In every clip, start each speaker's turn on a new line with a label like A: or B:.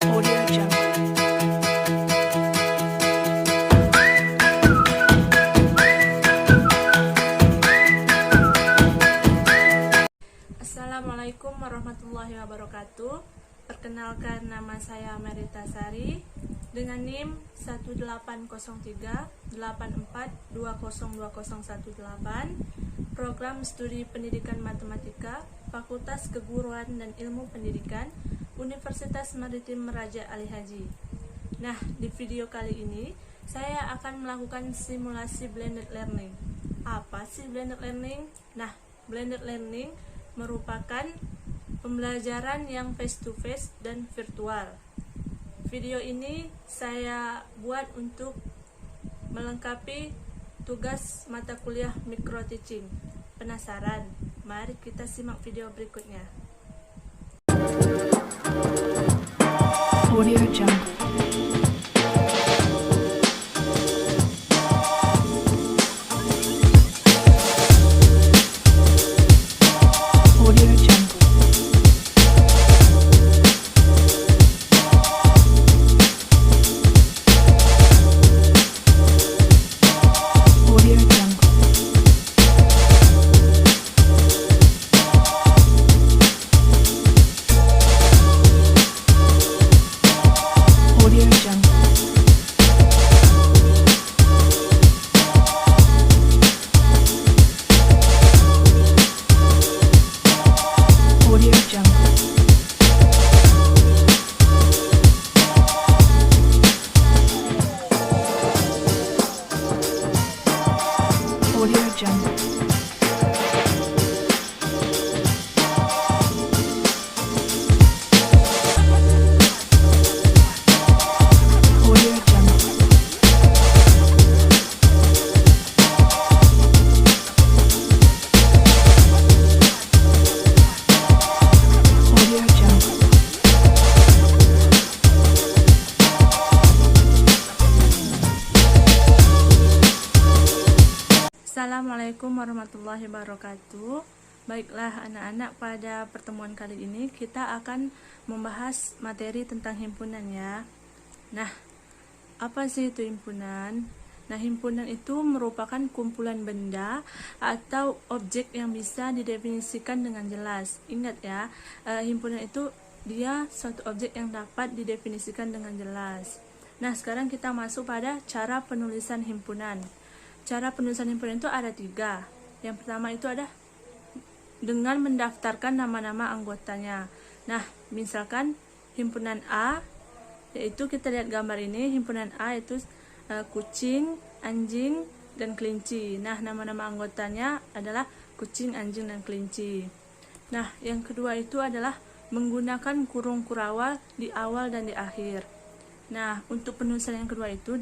A: Audio Jungle.
B: Assalamualaikum warahmatullahi wabarakatuh. Perkenalkan, nama saya Merita Sari dengan NIM 180384202018, Program Studi Pendidikan Matematika, Fakultas Keguruan dan Ilmu Pendidikan, Universitas Maritim Raja Ali Haji. Nah, di video kali ini saya akan melakukan simulasi blended learning. Apa sih blended learning? Nah, blended learning merupakan pembelajaran yang face to face dan virtual. Video ini saya buat untuk melengkapi tugas mata kuliah micro teaching. Penasaran? Mari kita simak video berikutnya.
A: Audio Jungle. Audio Jungle. Audio Jungle. Audio Jungle. Audio Jungle. Audio Jungle. Audio Jungle. Audio Jungle.
B: Assalamualaikum warahmatullahi wabarakatuh. Baiklah anak-anak, pada pertemuan kali ini kita akan membahas materi tentang himpunan ya. Nah, apa sih itu himpunan? Nah, himpunan itu merupakan kumpulan benda atau objek yang bisa didefinisikan dengan jelas. Ingat ya, himpunan itu dia suatu objek yang dapat didefinisikan dengan jelas. Nah, sekarang kita masuk pada cara penulisan himpunan. Cara penulisan himpunan itu ada 3. Yang pertama itu ada dengan mendaftarkan nama-nama anggotanya. Nah, misalkan himpunan A, yaitu kita lihat gambar ini, himpunan A itu kucing, anjing, dan kelinci. Nah, nama-nama anggotanya adalah kucing, anjing, dan kelinci. Nah, yang kedua itu adalah menggunakan kurung kurawal di awal dan di akhir. Nah, untuk penulisan yang kedua itu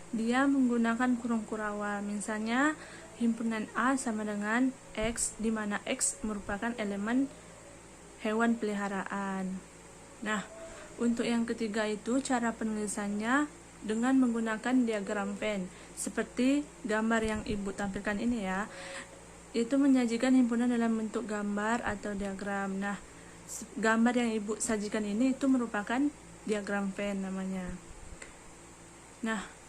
B: dia menggunakan kurung kurawal. Misalnya himpunan A sama dengan X, di mana X merupakan elemen hewan peliharaan. Nah, untuk yang ketiga itu cara penulisannya dengan menggunakan diagram Venn, seperti gambar yang ibu tampilkan ini ya. Itu menyajikan himpunan dalam bentuk gambar atau diagram. Nah, gambar yang ibu sajikan ini itu merupakan diagram Venn namanya. Nah,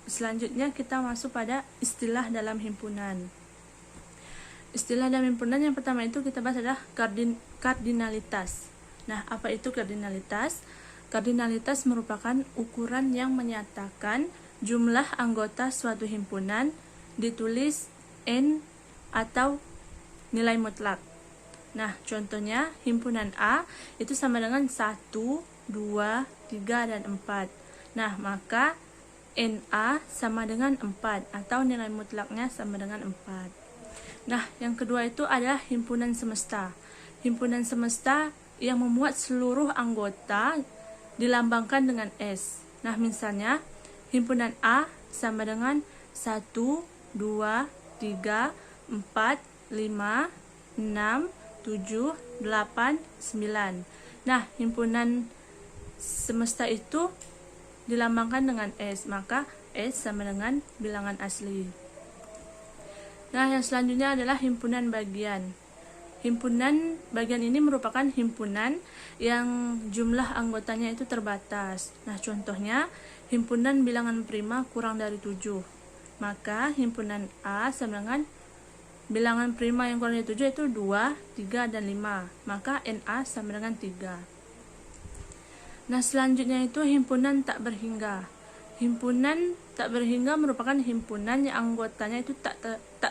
B: selanjutnya kita masuk pada istilah dalam himpunan. Istilah dalam himpunan yang pertama itu kita bahas adalah kardinalitas. Nah, apa itu kardinalitas? Kardinalitas merupakan ukuran yang menyatakan jumlah anggota suatu himpunan ditulis N atau nilai mutlak. Nah, contohnya himpunan A itu sama dengan 1, 2, 3, dan 4. Nah, maka NA sama dengan 4 atau nilai mutlaknya sama dengan 4. Nah, yang kedua itu adalah himpunan semesta. Himpunan semesta yang memuat seluruh anggota dilambangkan dengan S. Nah, misalnya himpunan A sama dengan 1, 2, 3, 4, 5, 6, 7, 8, 9. Nah, himpunan semesta itu dilambangkan dengan S, maka S sama dengan bilangan asli. Nah, yang selanjutnya adalah himpunan bagian. himpunan bagian ini merupakan himpunan yang jumlah anggotanya itu terbatas. Nah, contohnya himpunan bilangan prima kurang dari 7. Maka himpunan A sama dengan bilangan prima yang kurang dari 7 itu 2, 3, dan 5. Maka NA sama dengan 3. Nah, selanjutnya itu himpunan tak berhingga. Himpunan tak berhingga merupakan himpunan yang anggotanya itu tak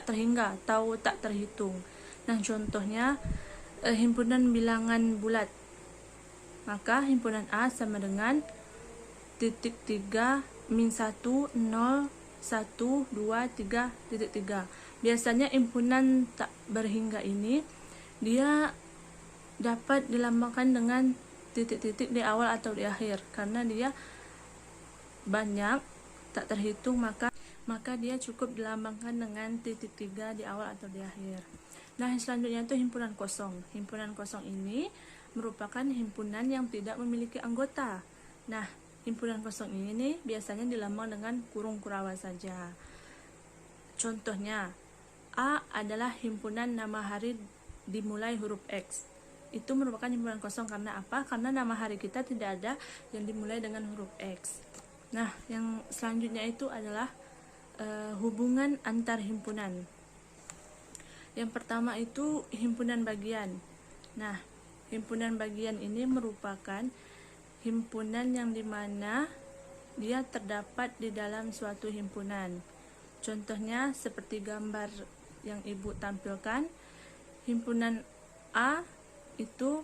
B: terhingga atau tak terhitung. Nah, contohnya himpunan bilangan bulat. Maka himpunan A sama dengan titik 3 min 1 0 1 2 3 titik 3. Biasanya himpunan tak berhingga ini dia dapat dilambangkan dengan titik-titik di awal atau di akhir, karena dia banyak tak terhitung, maka dia cukup dilambangkan dengan titik 3 di awal atau di akhir. Nah, yang selanjutnya itu himpunan kosong. Himpunan kosong ini merupakan himpunan yang tidak memiliki anggota. Nah, himpunan kosong ini biasanya dilambang dengan kurung kurawa saja. Contohnya, A adalah himpunan nama hari dimulai huruf X. Itu merupakan himpunan kosong karena apa? Karena nama hari kita tidak ada yang dimulai dengan huruf X. Nah, yang selanjutnya itu adalah hubungan antar himpunan. Yang pertama itu himpunan bagian. Nah, himpunan bagian ini merupakan himpunan yang dimana dia terdapat di dalam suatu himpunan. Contohnya seperti gambar yang ibu tampilkan, himpunan A itu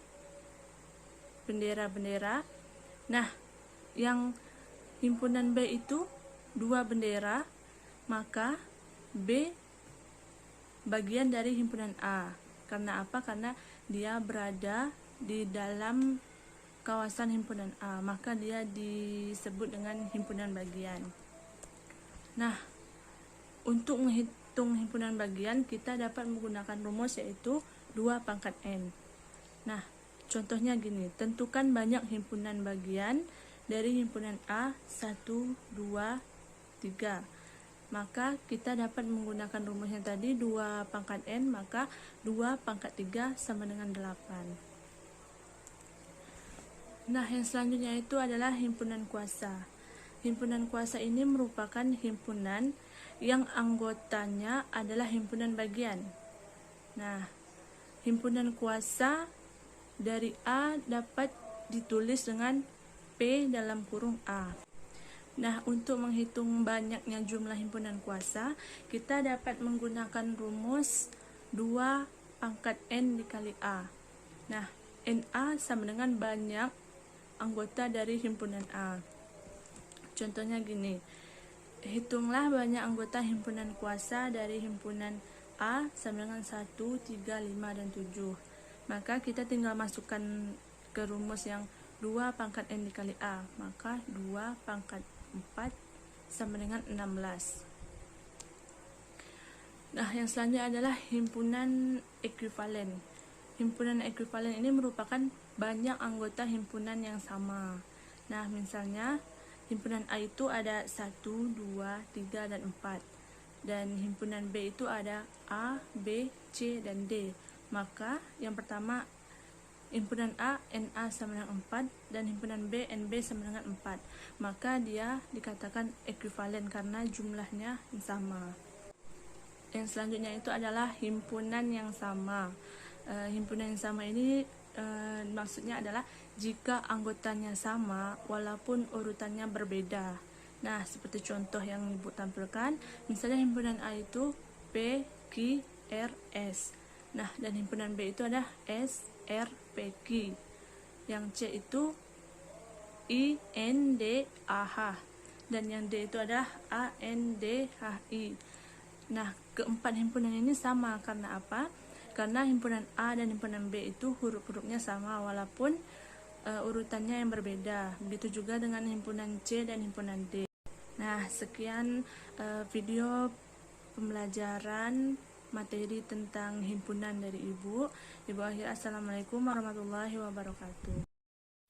B: bendera-bendera. Nah, yang himpunan B itu 2 bendera, maka B bagian dari himpunan A. Karena apa? Karena dia berada di dalam kawasan himpunan A, maka dia disebut dengan himpunan bagian. Nah, untuk menghitung himpunan bagian kita dapat menggunakan rumus yaitu 2 pangkat N. Nah, contohnya gini, tentukan banyak himpunan bagian dari himpunan A 1, 2, 3. Maka kita dapat menggunakan rumusnya tadi 2 pangkat N, maka 2 pangkat 3 sama dengan 8. Nah, yang selanjutnya itu adalah himpunan kuasa. Himpunan kuasa ini merupakan himpunan yang anggotanya adalah himpunan bagian. Nah, himpunan kuasa dari A dapat ditulis dengan P dalam kurung A. Nah, untuk menghitung banyaknya jumlah himpunan kuasa, kita dapat menggunakan rumus 2 pangkat N dikali A. Nah, NA sama dengan banyak anggota dari himpunan A. Contohnya gini, hitunglah banyak anggota himpunan kuasa dari himpunan A sama dengan 1, 3, 5, dan 7. Maka kita tinggal masukkan ke rumus yang 2 pangkat N dikali A, maka 2 pangkat 4 sama dengan 16. Nah, yang selanjutnya adalah himpunan ekuivalen. Himpunan ekuivalen ini merupakan banyak anggota himpunan yang sama. Nah, misalnya himpunan A itu ada 1, 2, 3, dan 4. Dan himpunan B itu ada A, B, C, dan D. Maka yang pertama himpunan A NA sama dengan 4 dan himpunan B NB sama dengan 4. Maka dia dikatakan ekuivalen karena jumlahnya sama. Yang selanjutnya itu adalah himpunan yang sama. Himpunan yang sama ini maksudnya adalah jika anggotanya sama walaupun urutannya berbeda. Nah, seperti contoh yang ibu tampilkan, misalnya himpunan A itu P, Q, R, S. Nah, dan himpunan B itu ada S, R, P, Q. Yang C itu I, N, D, A, H. Dan yang D itu ada A, N, D, H, I. Nah, keempat himpunan ini sama karena apa? Karena himpunan A dan himpunan B itu huruf-hurufnya sama walaupun urutannya yang berbeda. Begitu juga dengan himpunan C dan himpunan D. Nah, sekian video pembelajaran materi tentang himpunan dari Ibu. Ibu akhir, assalamualaikum warahmatullahi wabarakatuh.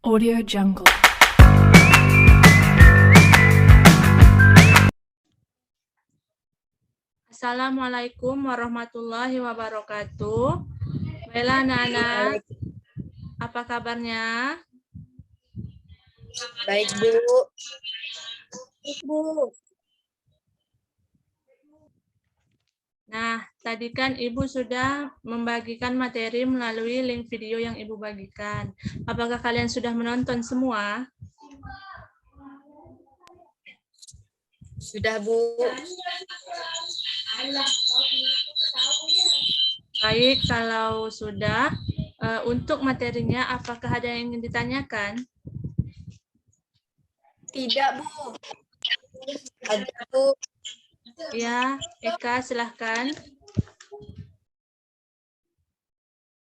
A: Audio Jungle.
B: Assalamualaikum warahmatullahi wabarakatuh. Baiklah anak-anak, apa kabarnya?
C: Baik, Bu.
B: Nah, tadi kan Ibu sudah membagikan materi melalui link video yang Ibu bagikan. Apakah kalian sudah menonton semua?
C: Sudah, Bu.
B: Baik, kalau sudah, untuk materinya apakah ada yang ingin ditanyakan?
C: Tidak, Bu. Ada, Bu.
B: Ya, Eka silahkan.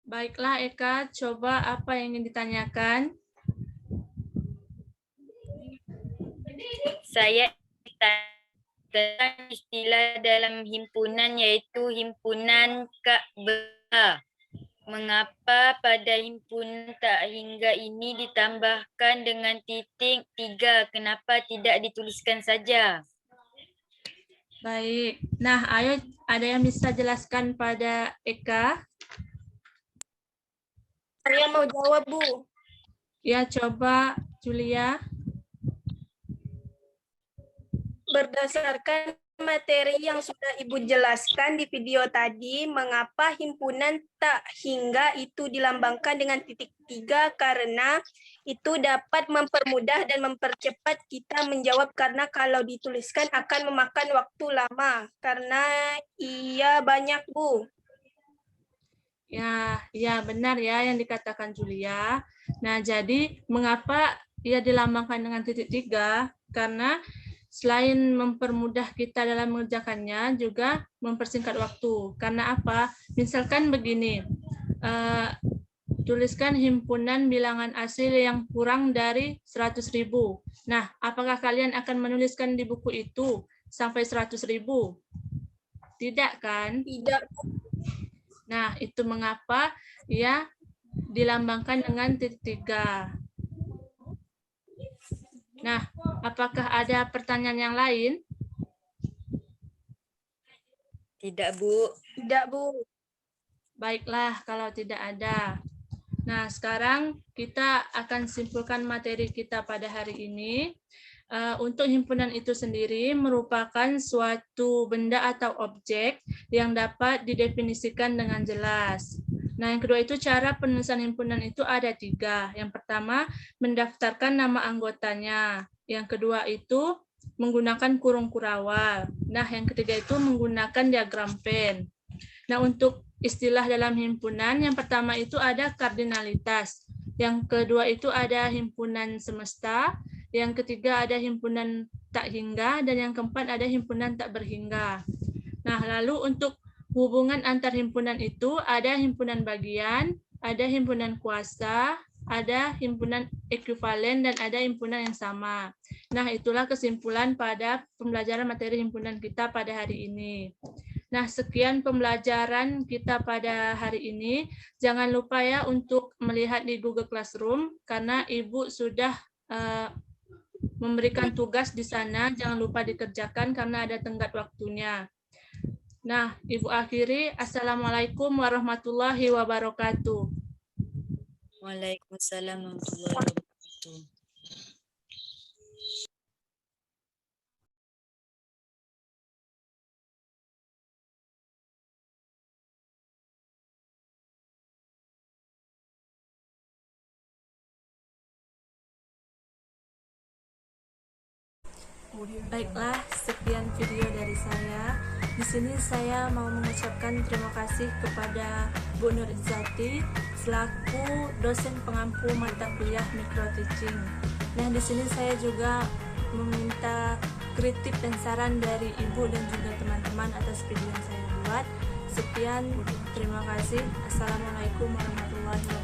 B: Baiklah Eka, coba apa yang ingin ditanyakan?
C: Saya tentang istilah dalam himpunan yaitu himpunan Ka'bah. Mengapa pada himpunan tak hingga ini ditambahkan dengan titik 3? Kenapa tidak dituliskan saja?
B: Baik. Nah, ayo ada yang bisa jelaskan pada Eka?
D: Saya mau jawab, Bu.
B: Ya, coba Julia.
D: Berdasarkan materi yang sudah Ibu jelaskan di video tadi, mengapa himpunan tak hingga itu dilambangkan dengan titik 3, karena itu dapat mempermudah dan mempercepat kita menjawab, karena kalau dituliskan akan memakan waktu lama, karena ia banyak, Bu.
B: Ya benar ya yang dikatakan Julia. Nah, jadi mengapa ia dilambangkan dengan titik 3? Karena selain mempermudah kita dalam mengerjakannya, juga mempersingkat waktu. Karena apa? Misalkan begini, tuliskan himpunan bilangan asli yang kurang dari 100.000. Nah, apakah kalian akan menuliskan di buku itu sampai 100.000? Tidak kan?
D: Tidak.
B: Nah, itu mengapa ia dilambangkan dengan titik 3. Nah, apakah ada pertanyaan yang lain?
C: Tidak, Bu.
D: Tidak, Bu.
B: Baiklah, kalau tidak ada. Nah, sekarang kita akan simpulkan materi kita pada hari ini. Untuk himpunan itu sendiri merupakan suatu benda atau objek yang dapat didefinisikan dengan jelas. Nah, yang kedua itu cara penulisan himpunan itu ada 3. Yang pertama, mendaftarkan nama anggotanya. Yang kedua itu menggunakan kurung kurawal. Nah, yang ketiga itu menggunakan diagram Venn. Nah, untuk istilah dalam himpunan, yang pertama itu ada kardinalitas. Yang kedua itu ada himpunan semesta. Yang ketiga ada himpunan tak hingga, dan yang keempat ada himpunan tak berhingga. Nah, lalu untuk hubungan antar himpunan itu ada himpunan bagian, ada himpunan kuasa, ada himpunan ekuivalen, dan ada himpunan yang sama. Nah, itulah kesimpulan pada pembelajaran materi himpunan kita pada hari ini. Nah, sekian pembelajaran kita pada hari ini. Jangan lupa ya untuk melihat di Google Classroom, karena Ibu sudah memberikan tugas di sana, jangan lupa dikerjakan karena ada tenggat waktunya. Nah, Ibu akhiri, Assalamualaikum warahmatullahi wabarakatuh.
C: Waalaikumsalam warahmatullahi wabarakatuh.
B: Baiklah, sekian video dari saya. Di sini saya mau mengucapkan terima kasih kepada Bu Nur Izzati selaku dosen pengampu mata kuliah micro teaching. Nah, di sini saya juga meminta kritik dan saran dari Ibu dan juga teman-teman atas video yang saya buat. Sekian, terima kasih. Assalamualaikum warahmatullahi wabarakatuh.